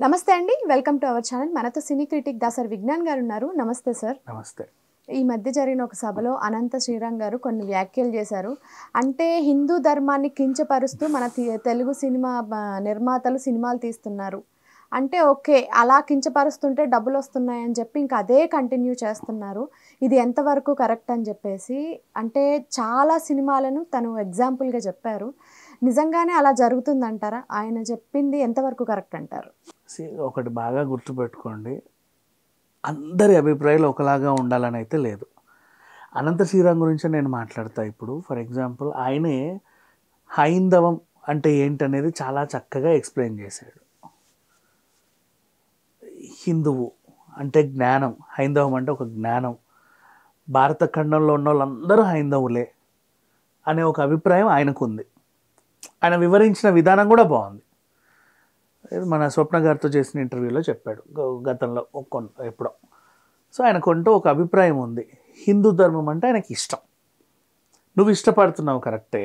నమస్తే అండి. Welcome to our channel. మనతో సినీ క్రిటిక్ దాసరి విజ్ఞాన్ గారు ఉన్నారు. నమస్తే సార్. నమస్తే. ఈ మధ్య జరిగిన ఒక సభలో అనంత శ్రీరామ్ గారు కొన్ని వ్యాఖ్యలు చేశారు. అంటే హిందూ ధర్మాన్ని కించపరుస్తూ మన తెలుగు సినిమా నిర్మాతలు సినిమాలు తీస్తున్నారు. అంటే ఓకే, అలా కించపరుస్తుంటే డబ్బులు వస్తున్నాయని చెప్పి ఇంకా అదే కంటిన్యూ చేస్తున్నారు. ఇది ఎంతవరకు కరెక్ట్ అని చెప్పేసి అంటే చాలా సినిమాలను తను ఎగ్జాంపుల్గా చెప్పారు. నిజంగానే అలా జరుగుతుందంటారా? ఆయన చెప్పింది ఎంతవరకు కరెక్ట్ అంటారు? ఒకటి బాగా గుర్తుపెట్టుకోండి, అందరి అభిప్రాయాలు ఒకలాగా ఉండాలని అయితే లేదు. అనంత శ్రీరామ్ గురించి నేను మాట్లాడతా. ఇప్పుడు ఫర్ ఎగ్జాంపుల్ ఆయనే హైందవం అంటే ఏంటనేది చాలా చక్కగా ఎక్స్ప్లెయిన్ చేశాడు. హిందువు అంటే జ్ఞానం, హైందవం అంటే ఒక జ్ఞానం, భారత ఖండంలో ఉన్న వాళ్ళందరూ హైందవులే అనే ఒక అభిప్రాయం ఆయనకుంది. ఆయన వివరించిన విధానం కూడా బాగుంది. మన స్వప్న గారితో చేసిన ఇంటర్వ్యూలో చెప్పాడు గతంలో ఎప్పుడో. సో ఆయనకుంటూ ఒక అభిప్రాయం ఉంది. హిందూ ధర్మం అంటే ఆయనకి ఇష్టం. నువ్వు ఇష్టపడుతున్నావు కరెక్టే,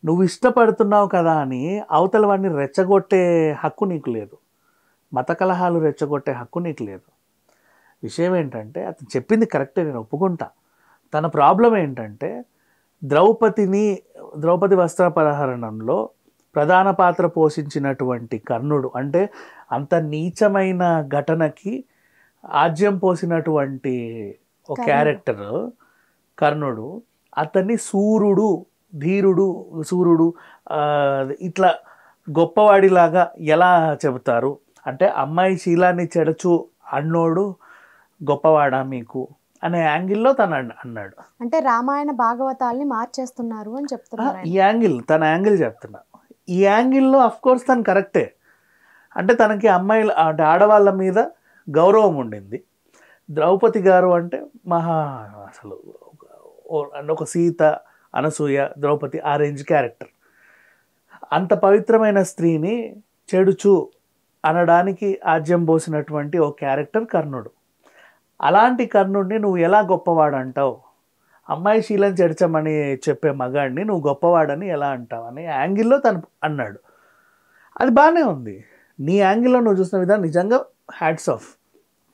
నువ్వు ఇష్టపడుతున్నావు కదా అని అవతల వాడిని రెచ్చగొట్టే హక్కు నీకు లేదు. మత కలహాలు రెచ్చగొట్టే హక్కు నీకు లేదు. విషయం ఏంటంటే అతను చెప్పింది కరెక్టే, నేను ఒప్పుకుంటా. తన ప్రాబ్లం ఏంటంటే ద్రౌపది వస్త్రాపహరణంలో ప్రధాన పాత్ర పోషించినటువంటి కర్ణుడు, అంటే అంత నీచమైన ఘటనకి ఆజ్యం పోసినటువంటి ఒక క్యారెక్టర్ కర్ణుడు, అతన్ని సూర్యుడు ఇట్లా గొప్పవాడిలాగా ఎలా చెబుతారు? అంటే అమ్మాయి శీలాన్ని చెడచు అన్నోడు గొప్పవాడా మీకు అనే యాంగిల్లో తను అన్నాడు. అంటే రామాయణ భాగవతాల్ని మార్చేస్తున్నారు అని చెప్తున్నారు. ఈ యాంగిల్, తన యాంగిల్ చెప్తున్నా. ఈ యాంగిల్లో అఫ్కోర్స్ తను కరెక్టే. అంటే తనకి అమ్మాయిలు అంటే ఆడవాళ్ళ మీద గౌరవం ఉండింది. ద్రౌపది గారు అంటే అసలు ఒక సీత, అనసూయ, ద్రౌపది ఆ రేంజ్ క్యారెక్టర్. అంత పవిత్రమైన స్త్రీని చెడుచు అనడానికి ఆజ్యం పోసినటువంటి ఓ క్యారెక్టర్ కర్ణుడు. అలాంటి కర్ణుడిని నువ్వు ఎలా గొప్పవాడు అంటావు? అమ్మాయి శీలం చెడచమని చెప్పే మగాడిని నువ్వు గొప్పవాడని ఎలా అంటావు అనే యాంగిల్లో తను అన్నాడు. అది బాగానే ఉంది. నీ యాంగిల్లో నువ్వు చూసిన విధానం నిజంగా హ్యాట్స్ ఆఫ్,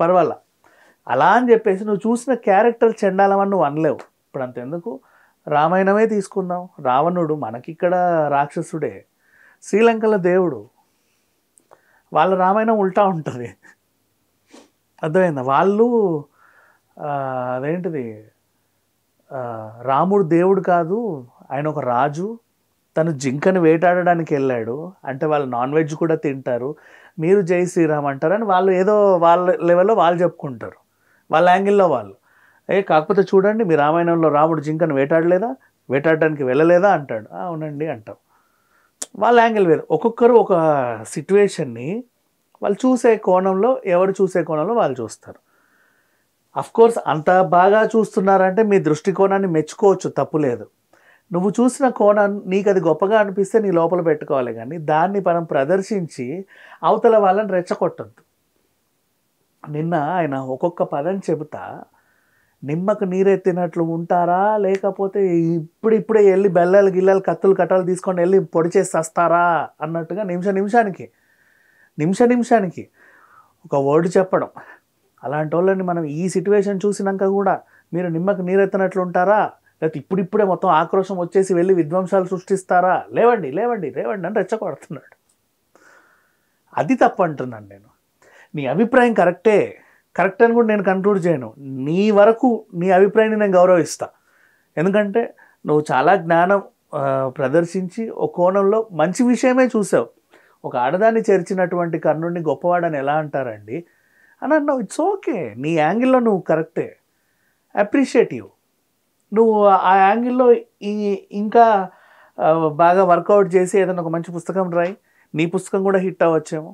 పర్వాలా. అలా అని చెప్పేసి నువ్వు చూసిన క్యారెక్టర్ చెండాలమని నువ్వు అనలేవు. ఇప్పుడు అంతెందుకు, రామాయణమే తీసుకుందాం. రావణుడు మనకిక్కడ రాక్షసుడే, శ్రీలంకలో దేవుడు. వాళ్ళ రామాయణం ఉల్టా ఉంటుంది. అర్థమైందా? వాళ్ళు అదేంటిది, రాముడు దేవుడు కాదు, ఆయన ఒక రాజు, తను జింకను వేటాడడానికి వెళ్ళాడు. అంటే వాళ్ళు నాన్ వెజ్ కూడా తింటారు, మీరు జై శ్రీరామ్ అంటారని వాళ్ళు ఏదో వాళ్ళ లెవెల్లో వాళ్ళు చెప్పుకుంటారు, వాళ్ళ యాంగిల్లో వాళ్ళు. కాకపోతే చూడండి, మీ రామాయణంలో రాముడు జింకను వేటాడడానికి వెళ్ళలేదా అంటాడు. అవునండి అంటాం. వాళ్ళ యాంగిల్ వేరు. ఒక్కొక్కరు ఒక సిట్యువేషన్ని వాళ్ళు చూసే కోణంలో, ఎవరు చూసే కోణంలో వాళ్ళు చూస్తారు. అఫ్కోర్స్ అంత బాగా చూస్తున్నారంటే మీ దృష్టికోణాన్ని మెచ్చుకోవచ్చు, తప్పులేదు. నువ్వు చూసిన కోణం నీకు అది గొప్పగా అనిపిస్తే నీ లోపల పెట్టుకోవాలి, కానీ దాన్ని మనం ప్రదర్శించి అవతల వాళ్ళని రెచ్చగొట్టద్దు. నిన్న ఆయన ఒక్కొక్క పదం చెబుతా, నిమ్మకు నీరెత్తినట్లు ఉంటారా, లేకపోతే ఇప్పుడిప్పుడే వెళ్ళి బెల్లలు గిల్లలు కత్తులు కట్టాలు తీసుకొని వెళ్ళి పొడి చేసి వస్తారా అన్నట్టుగా నిమిష నిమిషానికి ఒక వర్డ్ చెప్పడం. అలాంటి వాళ్ళని మనం ఈ సిట్యువేషన్ చూసినాక కూడా మీరు నిమ్మకు నీరెత్తినట్లు ఉంటారా, లేకపోతే ఇప్పుడిప్పుడే మొత్తం ఆక్రోశం వచ్చేసి వెళ్ళి విధ్వంసాలు సృష్టిస్తారా, లేవండి అని రెచ్చగొడుతున్నాడు. అది తప్పు అంటున్నాను నేను. నీ అభిప్రాయం కరెక్ట్ అని కూడా నేను కంక్లూడ్ చేయను. నీ వరకు నీ అభిప్రాయాన్ని నేను గౌరవిస్తా. ఎందుకంటే నువ్వు చాలా జ్ఞానం ప్రదర్శించి ఒక కోణంలో మంచి విషయమే చూసావు. ఒక ఆడదాన్ని చేర్చినటువంటి కర్ణుడిని గొప్పవాడని ఎలా అంటారండి అని అన్నావు. ఇట్స్ ఓకే, నీ యాంగిల్లో నువ్వు కరెక్టే, అప్రిషియేటివ్. నువ్వు ఆ యాంగిల్లో ఇంకా బాగా వర్కౌట్ చేసి ఏదైనా ఒక మంచి పుస్తకం రాయి, నీ పుస్తకం కూడా హిట్ అవ్వచ్చేమో.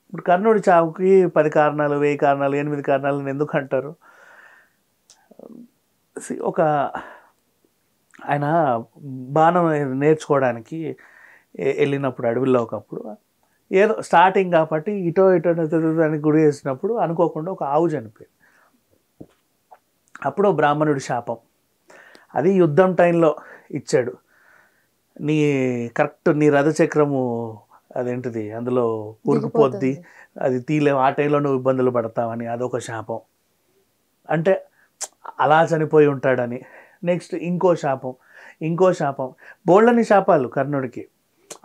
ఇప్పుడు కర్ణుడి చావుకి 10 కారణాలు, 1000 కారణాలు, 8 కారణాలు ఎందుకు అంటారు? ఆయన బాణం నేర్చుకోవడానికి వెళ్ళినప్పుడు అడవిలో ఒకప్పుడు ఏదో స్టార్టింగ్ కాబట్టి ఇటో దానికి గురి చేసినప్పుడు అనుకోకుండా ఒక ఆవు చనిపోయింది. అప్పుడు బ్రాహ్మణుడి శాపం, అది యుద్ధం టైంలో ఇచ్చాడు. నీ రథచక్రము అదేంటిది అందులో కూరుకుపోద్ది, అది తీలేవు, ఆ టైంలో నువ్వు ఇబ్బందులు పడతావని అదొక శాపం. అంటే అలా చనిపోయి ఉంటాడని. నెక్స్ట్ ఇంకో శాపం బోళ్ళని శాపాలు కర్ణుడికి.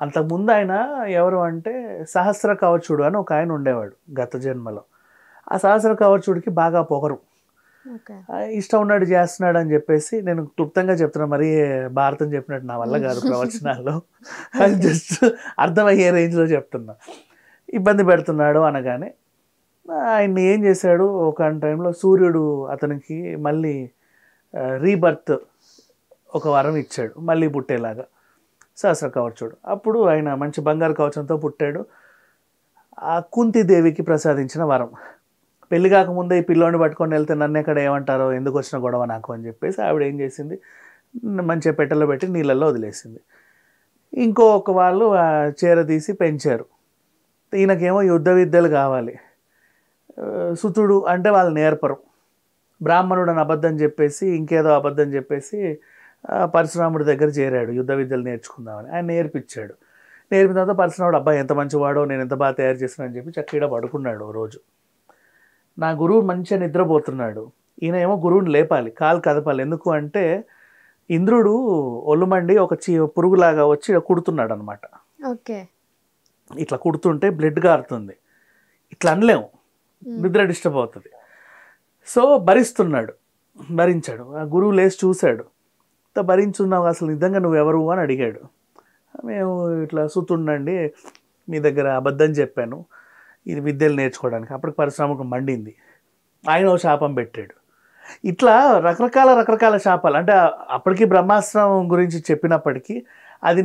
అంతకుముందు ఆయన ఎవరు అంటే సహస్ర కవచుడు అని ఒక ఆయన ఉండేవాడు గత జన్మలో. ఆ సహస్ర కవచుడికి బాగా పొగరు, ఇష్టం ఉన్నాడు చేస్తున్నాడు అని చెప్పేసి, నేను క్లుప్తంగా చెప్తున్నా, మరీ భారతం చెప్పినట్టు నా వల్ల కాదు ప్రవచనాల్లో, అది జస్ట్ అర్థమయ్యే రేంజ్లో చెప్తున్నా. ఇబ్బంది పెడుతున్నాడు అనగానే ఆయన్ని ఏం చేశాడు, ఒక టైంలో సూర్యుడు అతనికి మళ్ళీ రీబర్త్ ఒక వరం ఇచ్చాడు, మళ్ళీ పుట్టేలాగా, సహస్ర కవచుడు. అప్పుడు ఆయన మంచి బంగారు కవచంతో పుట్టాడు. ఆ కుంతిదేవికి ప్రసాదించిన వరం. పెళ్లి కాకముందే ఈ పిల్లోని పట్టుకొని వెళ్తే నన్ను ఎక్కడ ఏమంటారో, ఎందుకు వచ్చిన గొడవ నాకు అని చెప్పేసి ఆవిడ ఏం చేసింది, మంచిగా పెట్టెలో పెట్టి నీళ్ళల్లో వదిలేసింది. ఇంకొక వాళ్ళు చేరదీసి పెంచారు. ఈయనకేమో యుద్ధ విద్యలు కావాలి. సుతుడు అంటే వాళ్ళు నేర్పరు, బ్రాహ్మణుడు అని అబద్ధం చెప్పేసి ఇంకేదో అబద్ధం చెప్పేసి పరశురాముడి దగ్గర చేరాడు యుద్ధ విద్యలు నేర్చుకుందామని. ఆయన నేర్పించాడు. నేర్పిన తర్వాత పరశురాముడు అబ్బాయి ఎంత మంచివాడో, నేను ఎంత బాగా తయారు చేస్తున్నాను అని చెప్పి చక్కగా పడుకున్నాడు. రోజు నా గురువు మంచిగా నిద్రపోతున్నాడు, ఈయన ఏమో గురువుని లేపాలి, కాలు కదపాలి. ఎందుకు అంటే ఇంద్రుడు ఒళ్ళుమండి ఒక పురుగులాగా వచ్చి కుడుతున్నాడు అనమాట. ఓకే, ఇట్లా కుడుతుంటే బ్లడ్ కారుతుంది, ఇట్లా అనలేము, నిద్ర డిస్టర్బ్ అవుతుంది. సో భరించాడు. ఆ గురువు లేచి చూశాడు, భరించున్నావు అసలు నిజంగా నువ్వెవరు అని అడిగాడు. మేము ఇట్లా సుతుండండి, మీ దగ్గర అబద్ధం చెప్పాను ఇది విద్యలు నేర్చుకోవడానికి. అప్పటికి పరశురాముడికి మండింది, ఆయన ఓ శాపం పెట్టాడు. ఇట్లా రకరకాల శాపాలు. అంటే అప్పటికి బ్రహ్మాస్త్రం గురించి చెప్పినప్పటికీ అది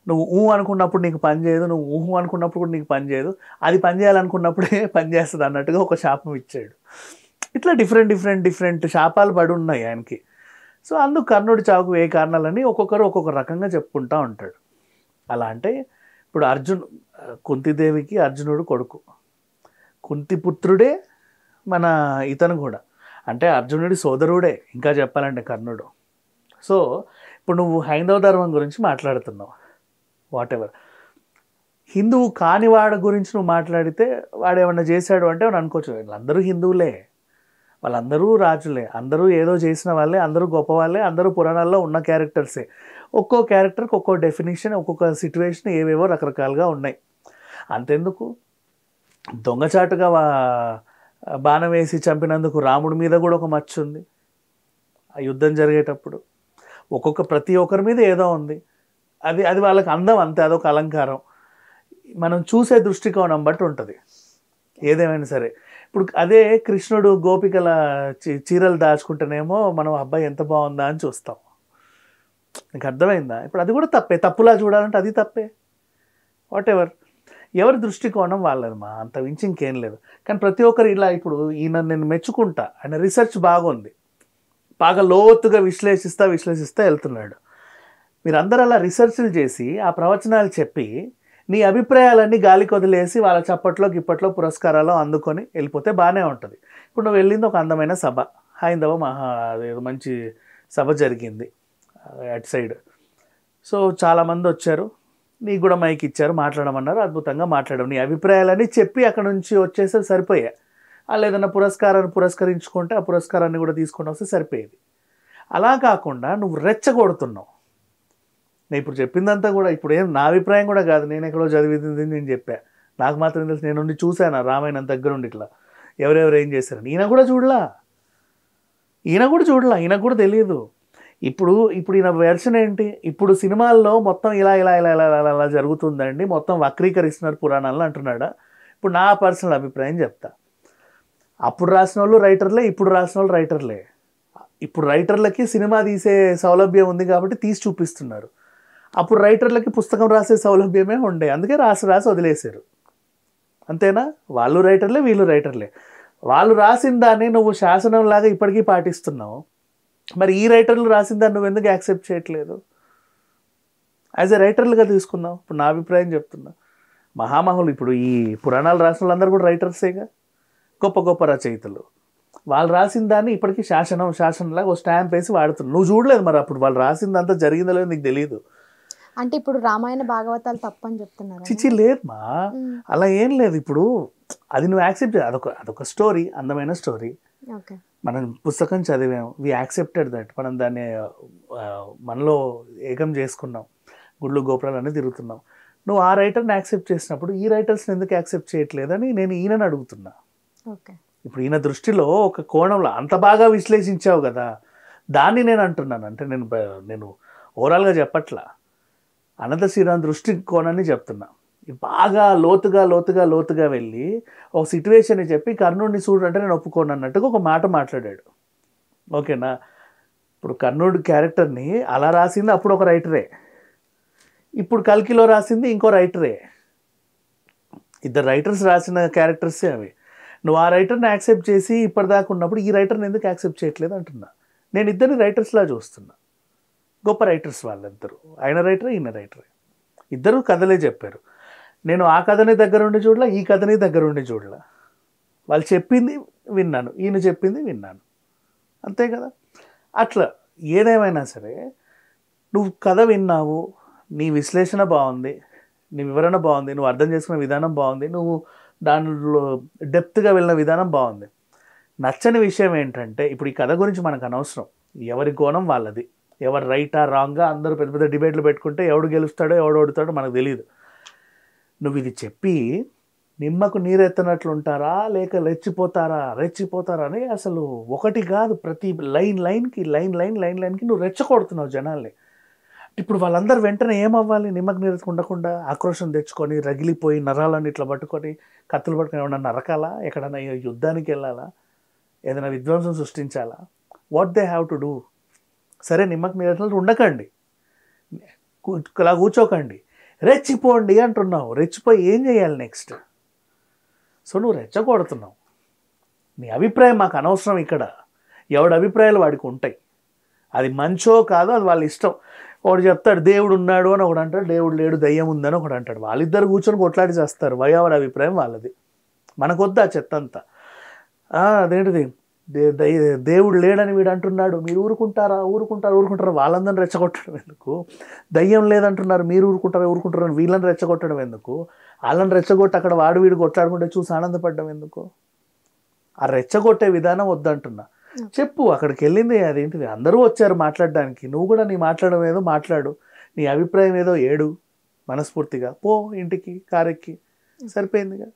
నువ్వు ఊహ అనుకున్నప్పుడు నీకు పని చేయదు, నువ్వు ఊహ అనుకున్నప్పుడు కూడా నీకు పని చేయదు, అది పని చేయాలనుకున్నప్పుడే పని చేస్తుంది అన్నట్టుగా ఒక శాపం ఇచ్చాడు. ఇట్లా డిఫరెంట్ శాపాలు పడి ఉన్నాయి ఆయనకి. సో అందుకు కర్ణుడి చావుకు ఏ కారణాలని ఒక్కొక్కరు ఒక్కొక్క రకంగా చెప్పుకుంటూ ఉంటాడు. అలా అంటే ఇప్పుడు కుంతిదేవికి అర్జునుడు కొడుకు, కుంతిపుత్రుడే మన ఇతను కూడా, అంటే అర్జునుడి సోదరుడే ఇంకా చెప్పాలంటే కర్ణుడు. సో ఇప్పుడు నువ్వు హైందవ ధర్మం గురించి మాట్లాడుతున్నావు, వాట్ ఎవర్, హిందువు కాని వాడి గురించి నువ్వు మాట్లాడితే వాడు ఏమన్నా చేశాడు అంటే వాడు అనుకోవచ్చు, వీళ్ళందరూ హిందువులే, వాళ్ళందరూ రాజులే, అందరూ ఏదో చేసిన వాళ్ళే, అందరూ గొప్ప వాళ్ళే, అందరూ పురాణాల్లో ఉన్న క్యారెక్టర్సే. ఒక్కో క్యారెక్టర్కి ఒక్కో డెఫినేషన్, ఒక్కొక్క సిచ్యువేషన్ ఏవేవో రకరకాలుగా ఉన్నాయి. అంతెందుకు, దొంగచాటుగా బాణం వేసి చంపినందుకు రాముడి మీద కూడా ఒక మచ్చ ఉంది. ఆ యుద్ధం జరిగేటప్పుడు ప్రతి ఒక్కరి మీద ఏదో ఉంది. అది వాళ్ళకి అందం, అంతే, అదొక అలంకారం. మనం చూసే దృష్టికోణం బట్టి ఉంటుంది ఏదేమైనా సరే. ఇప్పుడు అదే కృష్ణుడు గోపికల చీరలు దాచుకుంటేనేమో మనం అబ్బాయి ఎంత బాగుందా అని చూస్తాం. నీకు అర్థమైందా? ఇప్పుడు అది కూడా తప్పే, తప్పులా చూడాలంటే అది తప్పే. వాట్ ఎవర్, ఎవరి దృష్టికోణం వాళ్ళది, అంత మించి ఇంకేం లేదు. కానీ ప్రతి ఒక్కరు ఇలా, ఇప్పుడు ఈయన నేను మెచ్చుకుంటా, ఆయన రీసెర్చ్ బాగుంది, బాగా లోతుగా విశ్లేషిస్తా వెళ్తున్నాడు. మీరు అందరూ అలా రీసెర్చ్లు చేసి ఆ ప్రవచనాలు చెప్పి నీ అభిప్రాయాలన్నీ గాలికి వదిలేసి వాళ్ళ ఇప్పట్లో పురస్కారాలు అందుకొని వెళ్ళిపోతే బాగానే ఉంటుంది. ఇప్పుడు నువ్వు వెళ్ళింది ఒక అందమైన సభ, హైందవ మంచి సభ జరిగింది అటు సైడ్. సో చాలామంది వచ్చారు, నీకు కూడా మైక్ ఇచ్చారు, మాట్లాడమన్నారు, అద్భుతంగా మాట్లాడావు, నీ అభిప్రాయాలన్నీ చెప్పి అక్కడ నుంచి వచ్చేసరి సరిపోయాయి. వాళ్ళు ఏదైనా పురస్కారాన్ని పురస్కరించుకుంటే ఆ పురస్కారాన్ని కూడా తీసుకొని వస్తే సరిపోయేది. అలా కాకుండా నువ్వు రెచ్చగొడుతున్నావు. నేను ఇప్పుడు చెప్పిందంతా కూడా ఇప్పుడు ఏం నా అభిప్రాయం కూడా కాదు, నేను ఎక్కడో చదివింది నేను చెప్పా, నాకు మాత్రం తెలుసు, నేను చూశాను రామాయణం దగ్గర ఉండి ఇట్లా ఎవరెవరు ఏం చేశారని. ఈయన కూడా చూడలా, ఈయనకు కూడా తెలియదు. ఇప్పుడు ఈయన వెర్షన్ ఏంటి, ఇప్పుడు సినిమాల్లో మొత్తం ఇలా జరుగుతుందండి, మొత్తం వక్రీకరిస్తున్నారు పురాణాలను అంటున్నాడా. ఇప్పుడు నా పర్సనల్ అభిప్రాయం చెప్తా. అప్పుడు రాసిన వాళ్ళు రైటర్లే, ఇప్పుడు రాసిన వాళ్ళు రైటర్లే. ఇప్పుడు రైటర్లకి సినిమా తీసే సౌలభ్యం ఉంది కాబట్టి తీసి చూపిస్తున్నారు. అప్పుడు రైటర్లకి పుస్తకం రాసే సౌలభ్యమే ఉండే, అందుకే రాసి వదిలేశారు. అంతేనా? వాళ్ళు రైటర్లే, వీళ్ళు రైటర్లే. వాళ్ళు రాసిన దాన్ని నువ్వు శాసనంలాగా ఇప్పటికీ పాటిస్తున్నావు. మరి ఈ రైటర్లు రాసిన దాన్ని నువ్వు ఎందుకు యాక్సెప్ట్ చేయట్లేదు? యాజ్ ఎ రైటర్లుగా తీసుకుందాం. ఇప్పుడు నా అభిప్రాయం చెప్తున్నా. మహామహులు ఇప్పుడు ఈ పురాణాలు రాసిన వాళ్ళందరూ కూడా రైటర్సేగా, గొప్ప రచయితలు. వాళ్ళు రాసిన దాన్ని ఇప్పటికీ శాసనంలాగా ఒక స్టాంప్ వేసి వాడుతున్నారు. నువ్వు చూడలేదు మరి, అప్పుడు వాళ్ళు రాసిందంతా జరిగిందో లేదో నీకు తెలియదు. అంటే ఇప్పుడు రామాయణ భాగవతాలు తప్పని చెప్తున్నారు. చిచి లేదమ్మా, అలా ఏం లేదు. ఇప్పుడు అది నువ్వు యాక్సెప్ట్ చేయాలి. అదొక స్టోరీ, అందమైన స్టోరీ. ఓకే. మనం పుస్తకం చదివాము, వి యాక్సెప్టెడ్ దట్. మనం దాన్ని మనలో ఏకం చేసుకున్నాం, గుళ్ళు గోపురాలు అన్నీ తిరుగుతున్నాం. నువ్వు ఆ రైటర్ని యాక్సెప్ట్ చేసినప్పుడు ఈ రైటర్స్ని ఎందుకు యాక్సెప్ట్ చేయట్లేదని నేను ఈయనని అడుగుతున్నా. ఓకే. ఇప్పుడు ఈయన దృష్టిలో ఒక కోణంలో అంత బాగా విశ్లేషించావు కదా, దాన్ని నేను అంటున్నాను. అంటే నేను ఓవరాల్గా చెప్పట్లా, అనంత శ్రీరామ్ దృష్టి కోణాన్ని చెప్తున్నా. బాగా లోతుగా వెళ్ళి ఒక సిచ్యువేషన్ని చెప్పి కర్ణుడిని చూడంటే నేను ఒప్పుకోను అన్నట్టుగా ఒక మాట మాట్లాడాడు. ఓకేనా? ఇప్పుడు కర్ణుడి క్యారెక్టర్ని అలా రాసింది అప్పుడు ఒక రైటరే, ఇప్పుడు కల్కిలో రాసింది ఇంకో రైటరే. ఇద్దరు రైటర్స్ రాసిన క్యారెక్టర్సే అవి. నువ్వు ఆ రైటర్ని యాక్సెప్ట్ చేసి ఇప్పటిదాకా ఉన్నప్పుడు ఈ రైటర్ని ఎందుకు యాక్సెప్ట్ చేయట్లేదు అంటున్నా. నేను ఇద్దరిని రైటర్స్లా చూస్తున్నా. గొప్ప రైటర్స్ వాళ్ళిద్దరు, ఆయన రైటరే ఈయన రైటరే, ఇద్దరు కథలే చెప్పారు. నేను ఆ కథని దగ్గరుండి చూడలా, ఈ కథని దగ్గరుండి చూడలా. వాళ్ళు చెప్పింది విన్నాను, ఈయన చెప్పింది విన్నాను, అంతే కదా. అట్లా ఏదేమైనా సరే నువ్వు కథ విన్నావు, నీ విశ్లేషణ బాగుంది, నీ వివరణ బాగుంది, నువ్వు అర్థం చేసుకునే విధానం బాగుంది, నువ్వు దానిలో డెప్త్గా వెళ్ళిన విధానం బాగుంది. నచ్చని విషయం ఏంటంటే ఇప్పుడు ఈ కథ గురించి మనకు అనవసరం, ఎవరి కోణం వాళ్ళది, ఎవరు రైటా రాంగా అందరూ పెద్ద పెద్ద డిబేట్లు పెట్టుకుంటే ఎవడు గెలుస్తాడో ఎవడు ఓడుతాడో మనకు తెలియదు. నువ్వు ఇది చెప్పి నిమ్మకు నీరెత్తనట్లు ఉంటారా లేక రెచ్చిపోతారా అని అసలు ఒకటి కాదు, ప్రతి లైన్కి నువ్వు రెచ్చగొడుతున్నావు జనాల్ని. ఇప్పుడు వాళ్ళందరూ వెంటనే ఏమవ్వాలి? నిమ్మకు నీరు ఉండకుండా ఆక్రోషం తెచ్చుకొని రగిలిపోయి నరాలన్నీ ఇట్లా పట్టుకొని కత్తులు పట్టుకొని ఏమన్నా నరకాలా, ఎక్కడన్నా యుద్ధానికి వెళ్ళాలా, ఏదైనా విధ్వంసం సృష్టించాలా? What they have to do? సరే నిమ్మకు నీరు ఉండకండి, అలా కూర్చోకండి, రెచ్చిపోండి అంటున్నావు. రెచ్చిపోయి ఏం చేయాలి నెక్స్ట్? సో నువ్వు రెచ్చగొడుతున్నావు. నీ అభిప్రాయం మాకు అనవసరం. ఇక్కడ ఎవడి అభిప్రాయాలు వాడికి ఉంటాయి, అది మంచో కాదో అది వాళ్ళ ఇష్టం. ఒకడు చెప్తాడు దేవుడు ఉన్నాడు అని ఒకడు అంటాడు, దేవుడు లేడు దయ్యం ఉందని ఒకడు అంటాడు. వాళ్ళిద్దరు కూర్చొని కొట్లాడి చేస్తారు, ఎవరి అభిప్రాయం వాళ్ళది. మనకొద్దు ఆ చెత్త అంతా. అదేంటిది దేవుడు లేడని వీడు అంటున్నాడు, మీరు ఊరుకుంటారా వాళ్ళందరిని రెచ్చగొట్టడం ఎందుకు? దయ్యం లేదంటున్నారు, మీరు ఊరుకుంటారా అని వీళ్ళని రెచ్చగొట్టడం ఎందుకు? వాళ్ళని రెచ్చగొట్టి అక్కడ వాడు వీడు కొట్లాడుకుంటే చూసి ఆనందపడడం ఎందుకు? ఆ రెచ్చగొట్టే విధానం వద్దంటున్నా. చెప్పు, అక్కడికి వెళ్ళింది అదేంటిది, అందరూ వచ్చారు మాట్లాడడానికి, నువ్వు కూడా నీ మాట్లాడడం ఏదో మాట్లాడు, నీ అభిప్రాయం ఏదో ఏడు మనస్ఫూర్తిగా, పో ఇంటికి కారెక్కి, సరిపోయిందిగా.